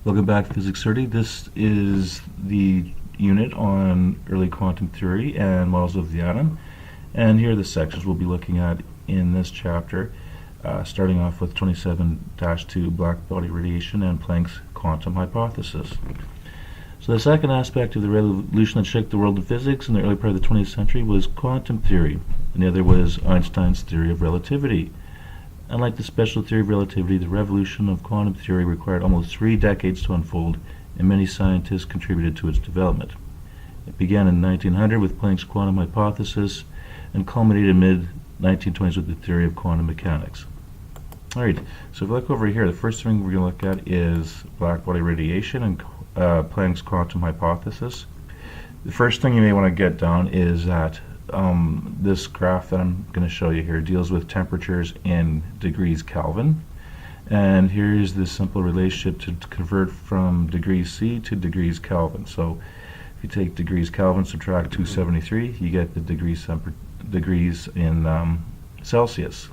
Welcome back to Physics 30. This is the unit on early quantum theory and models of the atom. And here are the sections we'll be looking at in this chapter, starting off with 27-2, Blackbody Radiation and Planck's quantum hypothesis. So the second aspect of the revolution that shook the world of physics in the early part of the 20th century was quantum theory, and the other was Einstein's theory of relativity. Unlike the special theory of relativity, the revolution of quantum theory required almost 3 decades to unfold, and many scientists contributed to its development. It began in 1900 with Planck's quantum hypothesis and culminated in mid-1920s with the theory of quantum mechanics. Alright, so if we look over here, the first thing we're going to look at is blackbody radiation and Planck's quantum hypothesis. The first thing you may want to get down is that this graph that I'm going to show you here deals with temperatures in degrees Kelvin, and here is this simple relationship to convert from degrees C to degrees Kelvin. So if you take degrees Kelvin, subtract 273, you get the degrees in Celsius,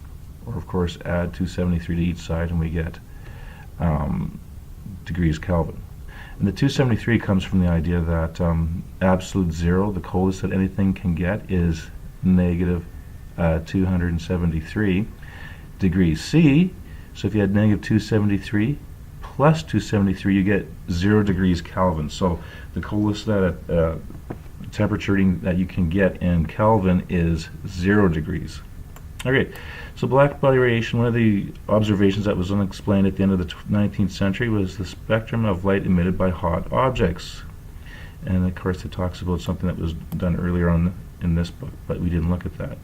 or of course add 273 to each side and we get degrees Kelvin. And the 273 comes from the idea that absolute zero, the coldest that anything can get, is negative 273 degrees C. So if you had negative 273 plus 273, you get 0 degrees Kelvin. So the coldest that temperature reading that you can get in Kelvin is 0 degrees. Okay, so blackbody radiation, one of the observations that was unexplained at the end of the 19th century was the spectrum of light emitted by hot objects. And of course it talks about something that was done earlier on in this book, but we didn't look at that.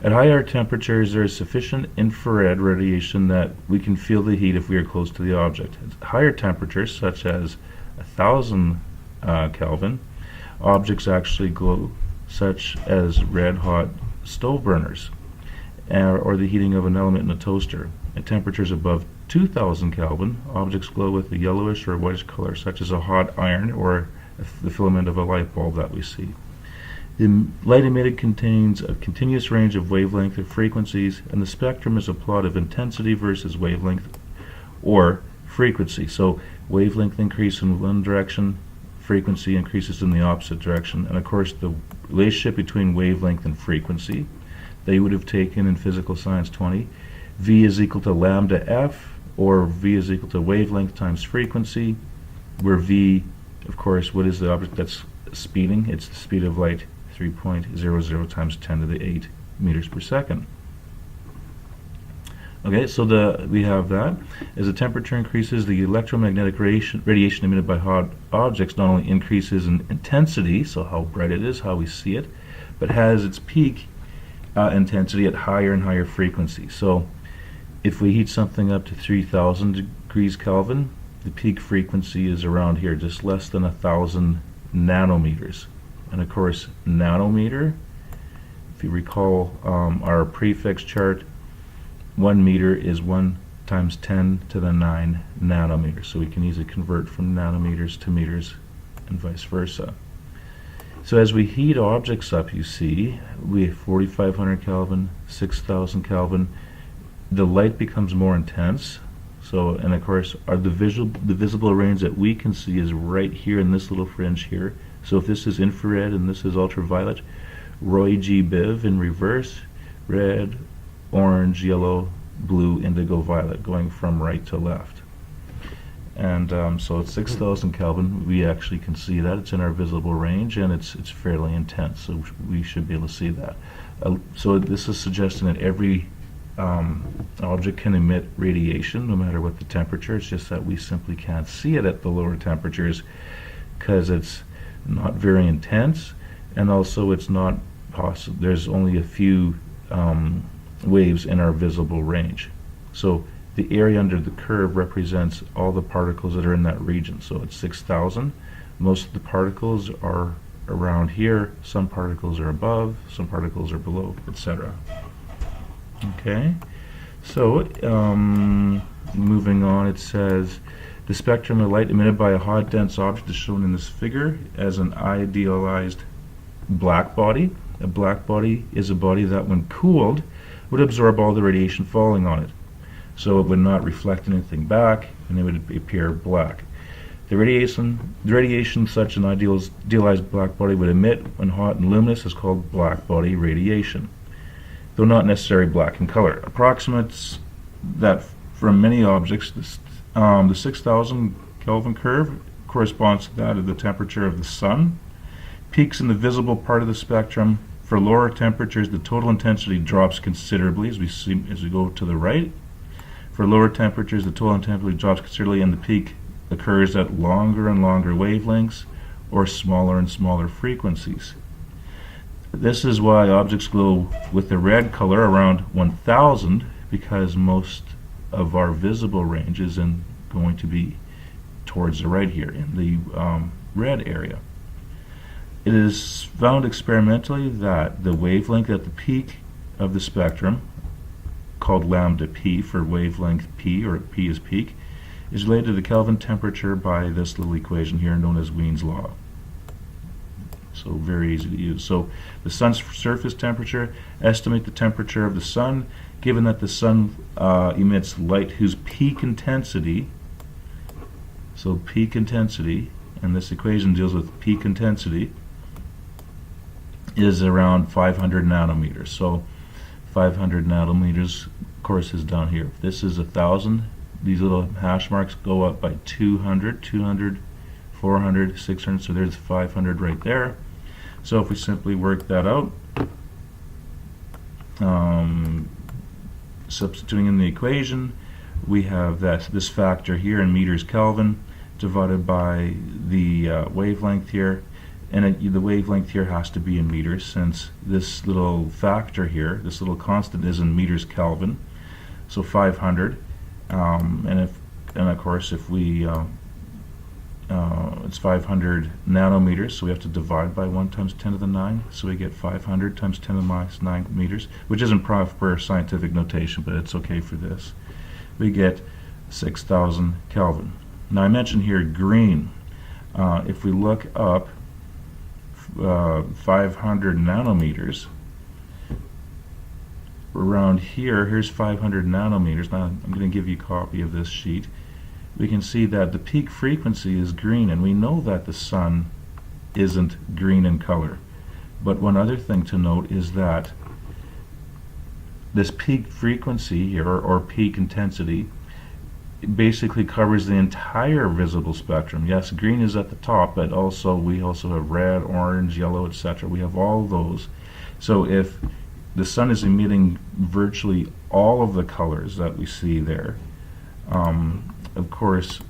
At higher temperatures there is sufficient infrared radiation that we can feel the heat if we are close to the object. At higher temperatures, such as 1000 Kelvin, objects actually glow, such as red hot stove burners, or the heating of an element in a toaster. At temperatures above 2000 Kelvin, objects glow with a yellowish or whitish color, such as a hot iron or the filament of a light bulb that we see. The light emitted contains a continuous range of wavelength and frequencies, and the spectrum is a plot of intensity versus wavelength or frequency. So wavelength increases in one direction, frequency increases in the opposite direction, and of course the relationship between wavelength and frequency that you would have taken in Physical Science 20. V is equal to lambda f, or V is equal to wavelength times frequency, where V, of course, what is the object that's speeding? It's the speed of light, 3.00 times 10 to the 8 meters per second. Okay, so we have that. As the temperature increases, the electromagnetic radiation emitted by hot objects not only increases in intensity, so how bright it is, how we see it, but has its peak intensity at higher and higher frequency. So if we heat something up to 3000 degrees Kelvin, the peak frequency is around here, just less than 1000 nanometers. And of course, nanometer, if you recall our prefix chart, 1 meter is 1 times 10 to the 9 nanometers. So we can easily convert from nanometers to meters and vice versa. So as we heat objects up, you see, we have 4500 Kelvin, 6000 Kelvin, the light becomes more intense. So, and of course, the visible range that we can see is right here in this little fringe here. So if this is infrared and this is ultraviolet, Roy G. Biv in reverse, red, orange, yellow, blue, indigo, violet, going from right to left. And so at 6000 Kelvin, we actually can see that. It's in our visible range, and it's fairly intense, so we should be able to see that. So this is suggesting that every object can emit radiation, no matter what the temperature. It's just that we simply can't see it at the lower temperatures because it's not very intense, and also it's not possible. There's only a few waves in our visible range. So the area under the curve represents all the particles that are in that region. So at 6000, most of the particles are around here, some particles are above, some particles are below, etc. Okay, so moving on, it says the spectrum of light emitted by a hot dense object is shown in this figure as an idealized black body. A black body is a body that when cooled would absorb all the radiation falling on it. So it would not reflect anything back, and it would appear black. The radiation such an idealized blackbody would emit when hot and luminous is called blackbody radiation, though not necessarily black in color. Approximates that from many objects, the 6,000 Kelvin curve corresponds to that of the temperature of the sun. Peaks in the visible part of the spectrum. For lower temperatures, the total intensity drops considerably as we go to the right. For lower temperatures, the total intensity drops considerably, and the peak occurs at longer and longer wavelengths or smaller and smaller frequencies. This is why objects glow with the red color around 1,000, because most of our visible range is going to be towards the right here in the red area. It is found experimentally that the wavelength at the peak of the spectrum, called lambda p for wavelength p, or p is peak, is related to the Kelvin temperature by this little equation here known as Wien's law. So very easy to use. So the sun's surface temperature, estimate the temperature of the sun, given that the sun emits light whose peak intensity, so peak intensity, and this equation deals with peak intensity, is around 500 nanometers. So 500 nanometers, of course, is down here. If this is 1,000, these little hash marks go up by 200, 200, 400, 600, so there's 500 right there. So if we simply work that out, substituting in the equation, we have this factor here in meters Kelvin divided by the wavelength here, and the wavelength here has to be in meters, since this little factor here, this little constant, is in meters Kelvin. So 500, and of course if we it's 500 nanometers, so we have to divide by 1 times 10 to the 9, so we get 500 times 10 to the minus 9 meters, which isn't proper scientific notation, but it's okay for this. We get 6,000 Kelvin. Now I mentioned here green. If we look up 500 nanometers, around here, here's 500 nanometers. Now I'm going to give you a copy of this sheet. We can see that the peak frequency is green, and we know that the sun isn't green in color. But one other thing to note is that this peak frequency here, or peak intensity, basically covers the entire visible spectrum. Yes, green is at the top, but we also have red, orange, yellow, etc. We have all those. So if the sun is emitting virtually all of the colors that we see there, of course,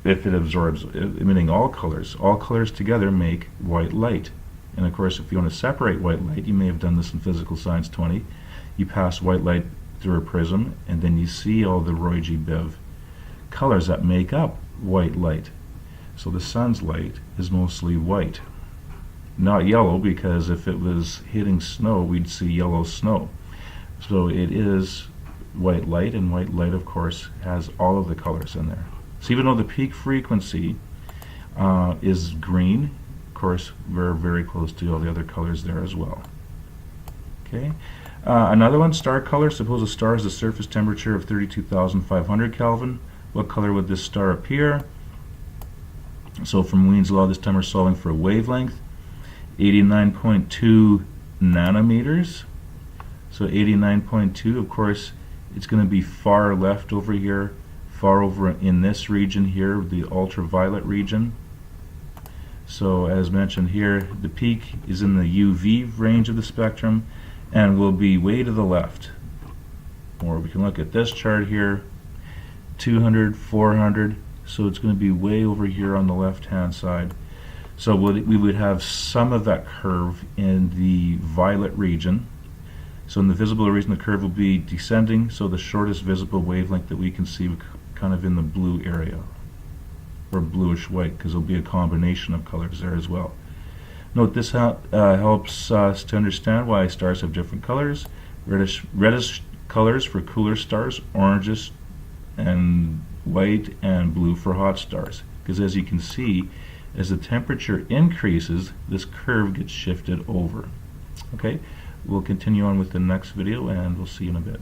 if it absorbs, emitting all colors together make white light. And of course, if you want to separate white light, you may have done this in Physical Science 20, you pass white light through a prism, and then you see all the Roy G. Biv colors that make up white light. So the sun's light is mostly white. Not yellow, because if it was hitting snow, we'd see yellow snow. So it is white light, and white light, of course, has all of the colors in there. So even though the peak frequency is green, of course, we're very close to all the other colors there as well. Okay. Another one, star color. Suppose a star has a surface temperature of 32,500 Kelvin. What color would this star appear? So from Wien's law, this time we're solving for a wavelength. 89.2 nanometers. So 89.2, of course, it's going to be far left over here, far over in this region here, the ultraviolet region. So as mentioned here, the peak is in the UV range of the spectrum and will be way to the left. Or we can look at this chart here, 200, 400, so it's going to be way over here on the left hand side. So we would have some of that curve in the violet region. So in the visible region, the curve will be descending, so the shortest visible wavelength that we can see kind of in the blue area, or bluish white, because there'll be a combination of colors there as well. Note this helps us to understand why stars have different colors. Reddish colors for cooler stars, oranges and white and blue for hot stars. Because as you can see, as the temperature increases, this curve gets shifted over. Okay, we'll continue on with the next video, and we'll see you in a bit.